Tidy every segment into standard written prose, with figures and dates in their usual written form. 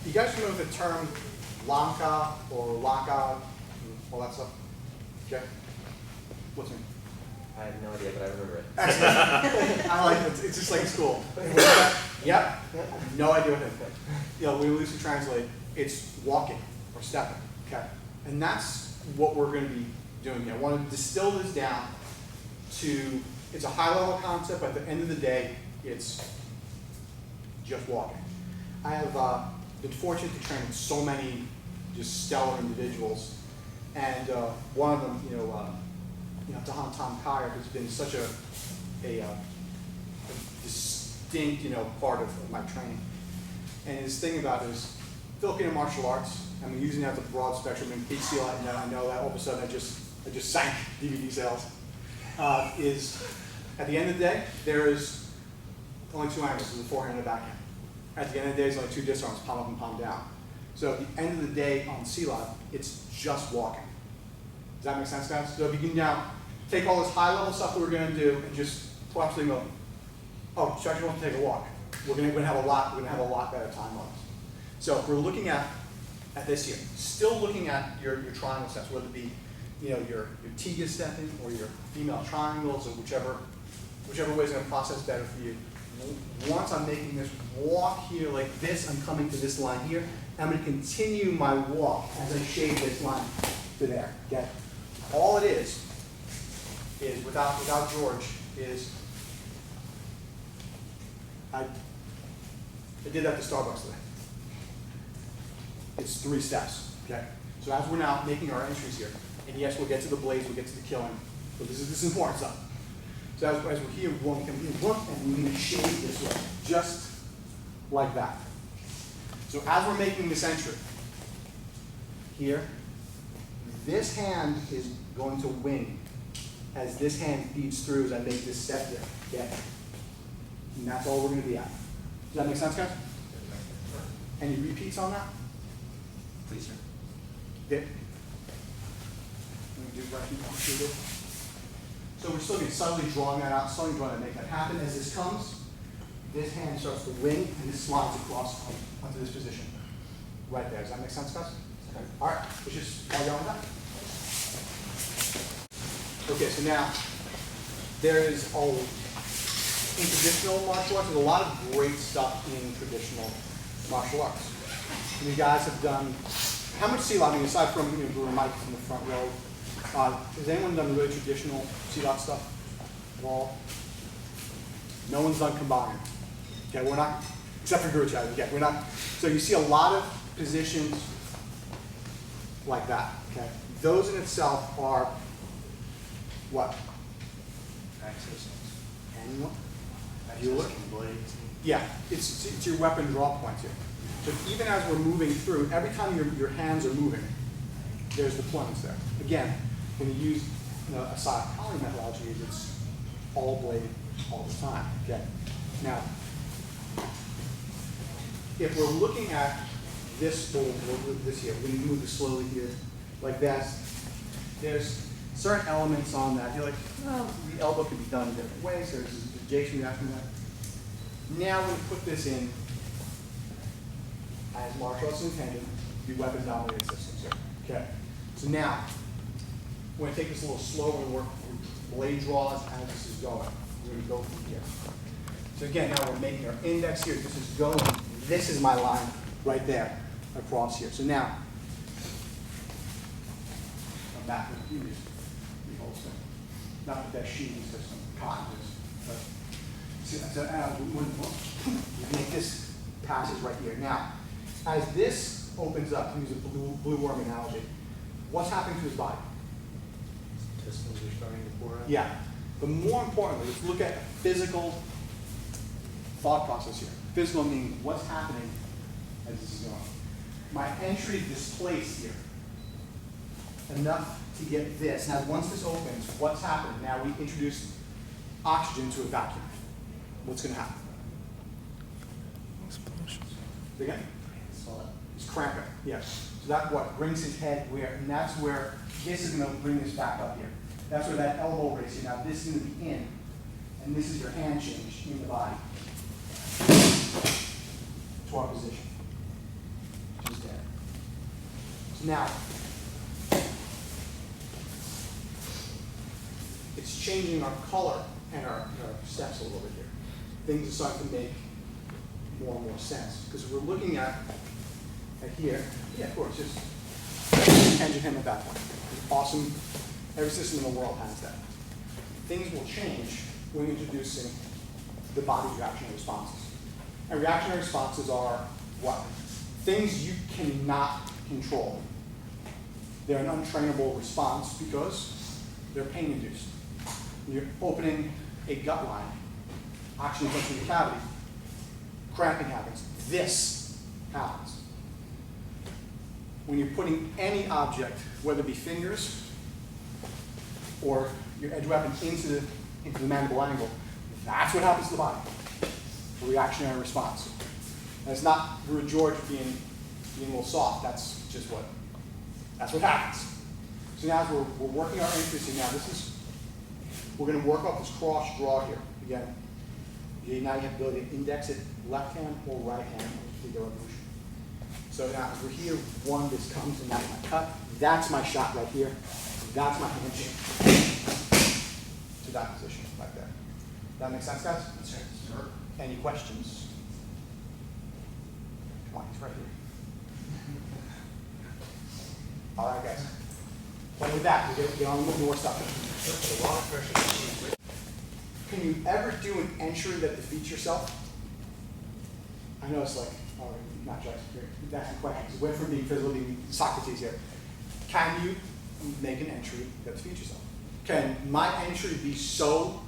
You guys remember the term lanka or laka, all that stuff? Okay. What's it? I have no idea, but I remember it. Excellent. I like it. It's just like school. Yep. No idea what it is. You know, we loosely translate, it's walking or stepping. Okay. And that's what we're going to be doing here. I want to distill this down to, it's a high level concept, but at the end of the day, it's just walking. I have been fortunate to train so many just stellar individuals, and one of them, Tom Kyer, has been such a distinct, part of my training. And his thing about it is, Filipino martial arts, I mean, using that as a broad spectrum, and pt1 Silat, I know that all of a sudden I just sank DVD sales, is at the end of the day, there is only two angles, there's a forehand and a backhand. At the end of the day, there's only two disarms, palm up and palm down. So at the end of the day on Silat, it's just walking. Does that make sense, guys? So if you can now take all this high level stuff that we're going to do and just watch them go, oh, Chuck, you want to take a walk. We're going to have a lot better time on this. So if we're looking at this here, still looking at your triangle steps, whether it be your tiga stepping or your female triangles or whichever way is going to process better for you. Once I'm making this walk here like this, I'm coming to this line here. I'm going to continue my walk as I shade this line to there. Okay? All it is without George, is I did that to Starbucks today. It's 3 steps. Okay? So as we're now making our entries here, and yes, we'll get to the blades, we'll get to the killing, but this is important stuff. So as we're here, we're going to come here, look, and we're going to shade this way, just like that. So as we're making this entry, here, this hand is going to wing as this hand feeds through as I make this step here. Okay? And that's all we're going to be at. Does that make sense, guys? Any repeats on that? Please, sir. Dip. Let me do right. So we're still going to subtly drawing that out, slowly drawing that, make that happen. As this comes, this hand starts to wing, and this slides across onto this position. Right there. Does that make sense, guys? Okay. All right. Let's just carry on with that. Okay, so now there is in traditional martial arts, there's a lot of great stuff in traditional martial arts. And you guys have done, how much Silat, I mean, aside from Guro Mike in the front row, has anyone done really traditional Silat stuff at all? No one's done combined. Okay, we're not, except for Guro Chuck. Okay, we're not. So you see a lot of positions like that. Okay, those in itself are what? Axis. Anyone? Axis and blades. Yeah, it's your weapon draw point here. So even as we're moving through, every time your hands are moving, there's deployments there. Again, when you use a psychology methodology, it's all blade all the time. Okay. Now, if we're looking at this here, we're going to move this slowly here, like that. There's certain elements on that. You're like, well, the elbow can be done in different ways. There's Jason asking that. Now we're going to put this in as martial arts intended, be weapon dominated systems here. Okay. So now, we're going to take this a little slower and work through blade draws as this is going. We're going to go from here. So again, now we're making our index here. This is going. This is my line right there across here. So now, I'm back with the previous thing. Not the best shooting system, cotton is. But see, so we make this passes right here. Now, as this opens up, to use a blue worm analogy, what's happening to his body? Pistons are starting to pour out. Yeah. But more importantly, let's look at physical thought process here. Physical meaning what's happening as this is going. My entry displaced here enough to get this. Now once this opens, what's happening? Now we introduce oxygen to a vacuum. What's going to happen? Explosion. Again? It's cramping. Yes. So that's what brings his head where, and that's where this is going to bring this back up here. That's where that elbow raise here. Now this is going to be in, and this is your hand change in the body to our position. Now, it's changing our color and our steps a little bit here. Things are starting to make more and more sense. Because we're looking at here, yeah, of course, just engine him at that point. It's awesome. Every system in the world has that. Things will change when introducing the body's reactionary responses. And reactionary responses are what? Things you cannot control. They're an untrainable response because they're pain-induced. You're opening a gut line, oxygen comes through the cavity, cramping happens. This happens. When you're putting any object, whether it be fingers or your edge weapon into the mandible angle, that's what happens to the body. A reactionary response. And it's not Guro George being a little soft. That's just that's what happens. So now as we're working our entries, now we're going to work off this cross draw here. Again, now you have the ability to index it left hand or right hand with the revolution. So now as we're here, one, this comes, and that's my cut. That's my shot right here. That's my handshake to that position, like that. That make sense, guys? Sure. Any questions? Come on, he's right here. All right, guys. Well, with that, we get on with more stuff. A lot of pressure. Can you ever do an entry that defeats yourself? I know it's like, oh, not just here. That's the question. We went from being physical to being Socrates here. Can you make an entry that defeats yourself? Can my entry be so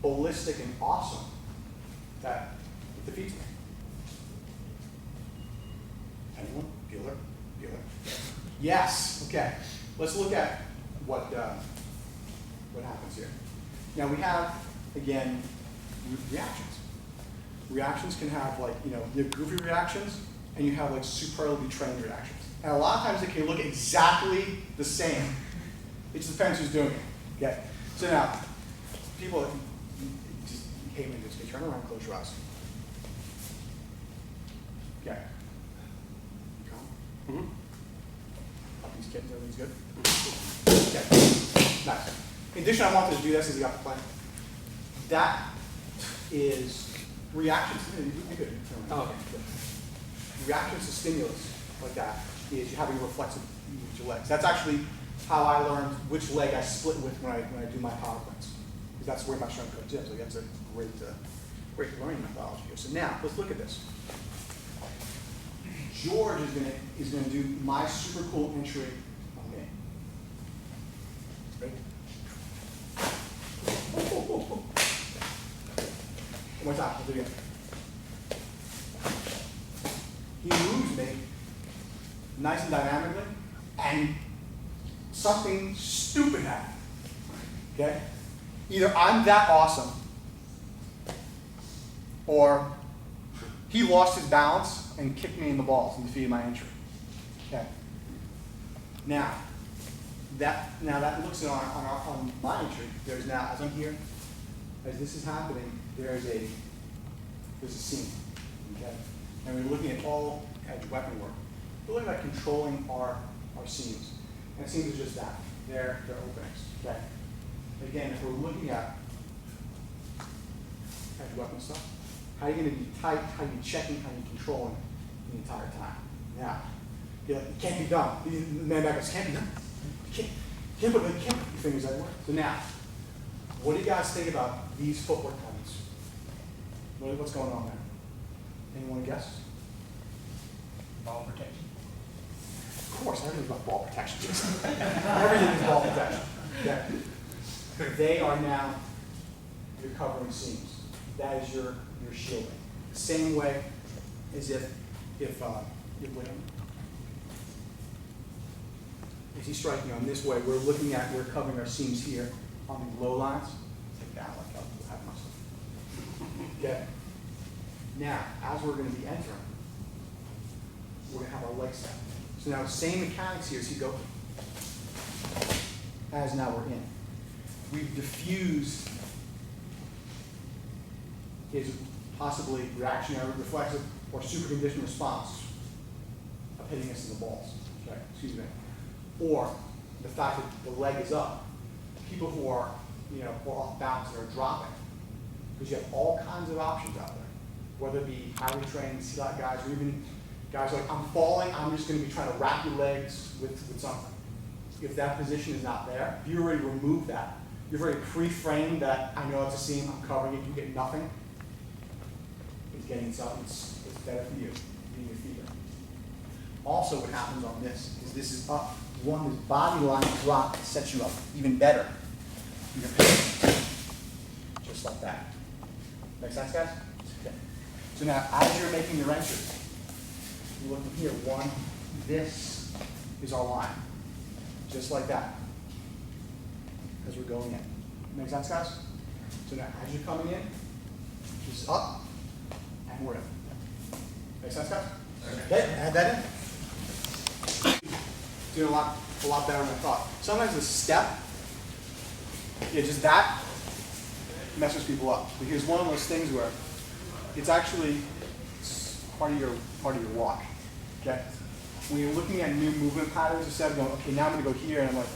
ballistic and awesome that it defeats me? Anyone? Bueller? Yes. Okay. Let's look at what happens here. Now we have, again, reactions. Reactions can have you have goofy reactions and you have superbly trained reactions. And a lot of times they can look exactly the same. It just depends who's doing it. Okay. So now, people just came in this. Turn around, close your eyes. Okay. Calm. These kittens, everything's good? Okay, nice. In addition, I wanted to do this as you got the plan. That is reactions. You're good. Oh, okay. Reactions to stimulus like that is you having a reflexive with your legs. That's actually how I learned which leg I split with when I do my PowerPoints. Because that's where my strength comes in. So that's a great learning methodology here. So now, let's look at this. George is going to do my super cool entry on me. Ready? One more time. Let's do it again. He moves me nice and dynamically, and something stupid happened. Okay? Either I'm that awesome, or he lost his balance and kicked me in the balls and defeated my entry. Okay. Now that looks on my entry. There's now, as I'm here, as this is happening, there's a seam. Okay. And we're looking at all edge weapon work. We're looking at controlling our seams. And seams are just that. They're openings. Okay. Again, if we're looking at edge weapon stuff, how are you going to be tight? How are you checking? How are you controlling the entire time? Now, it can't be done. The man back goes, can't be done. You can't put your fingers everywhere. So now, what do you guys think about these footwork patterns? What's going on there? Anyone guess? Ball protection. Of course, everything's about ball protection. Everything is ball protection. Okay. They are now your covering seams. That is your shielding. Same way as if he's striking on this way, we're covering our seams here on the low lines. Take that like I'll have myself. Okay. Now, as we're going to be entering, we're going to have our leg set. So now the same mechanics here as you go, as now we're in. We've diffused his possibly reactionary, reflexive, or superconditioned response of hitting us in the balls, okay, excuse me. Or the fact that the leg is up. People who are, who are off balance and are dropping. Because you have all kinds of options out there. Whether it be highly trained Silat guys, or even guys like, I'm falling, I'm just going to be trying to wrap your legs with something. If that position is not there, if you already remove that, you've already pre-framed that, I know it's a seam, I'm covering it, you get nothing. It's getting something, it's better for you, being your feet. Also what happens on this is up. One, this body line drop sets you up even better. You can pick just like that. Make sense, guys? Okay. So now, as you're making your entry, you're looking here. One, this is our line. Just like that. As we're going in. Make sense, guys? So now, as you're coming in, just up, and we're in. Make sense, guys? Okay, add that in. Doing a lot better than I thought. Sometimes the step, just that messes people up. Because one of those things where it's actually part of your walk. Okay? When you're looking at new movement patterns, instead of going, okay, now I'm going to go here, and I'm like,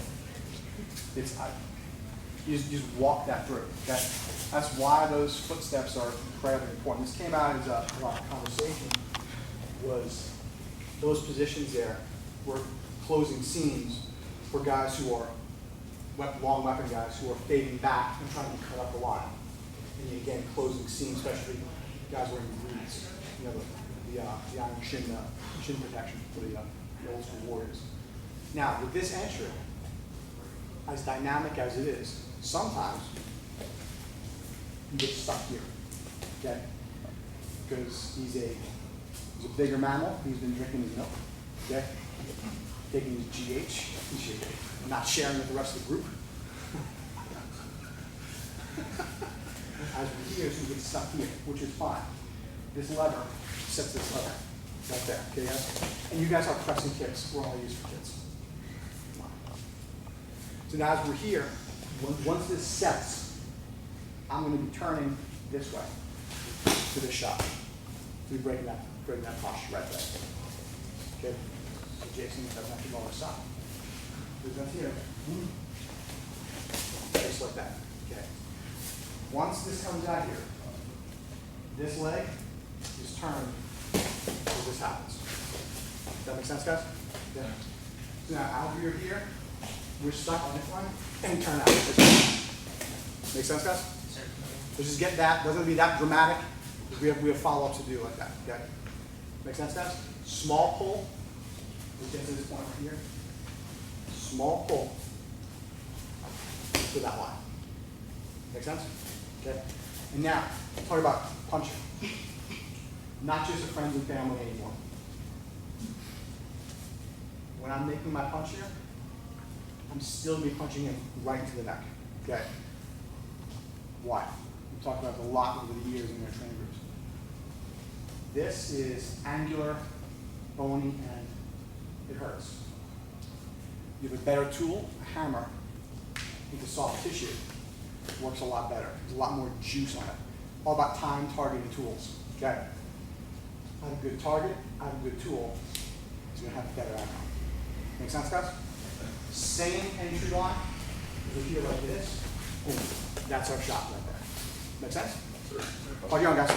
you just walk that through. Okay? That's why those footsteps are incredibly important. This came out as a lot of conversation. Was those positions there were closing seams for guys who are long weapon guys who are fading back and trying to cut up the line. And again, closing seams, especially guys wearing greaves, the iron chin protection for the old school warriors. Now, with this entry, as dynamic as it is, sometimes you get stuck here, okay? Because he's a bigger mammal. He's been drinking his milk, okay? Taking his GH, not sharing with the rest of the group. As we're here, so we get stuck here, which is fine. This lever sets this lever right there, okay, guys? And you guys are pressing kicks. We're all used for kids. So now as we're here, once this sets, I'm going to be turning this way to this shot. So we're breaking that posture right there. Okay? So Jason doesn't have to go on the side. We're here. Just like that. Okay. Once this comes out here, this leg is turned as this happens. Does that make sense, guys? Yeah. So now as we're here, we're stuck on this line and turn out. Make sense, guys? So just get that. Doesn't have to be that dramatic. We have follow-ups to do like that. Okay. Make sense, guys? Small pull. We get to this point right here. Small pull to that line. Make sense? Okay. And now, talk about punching. Not just a friends and family anymore. When I'm making my punch here, I'm still going to be punching him right into the neck. Okay. Why? We've talked about it a lot over the years in our training groups. This is angular, bony, and it hurts. You have a better tool, a hammer, into soft tissue. It works a lot better. There's a lot more juice on it. All about time targeting tools. Okay. I have a good target, I have a good tool, it's going to have a better outcome. Make sense, guys? Same entry line. If we're here like this, boom, that's our shot right there. Make sense? Party on, guys.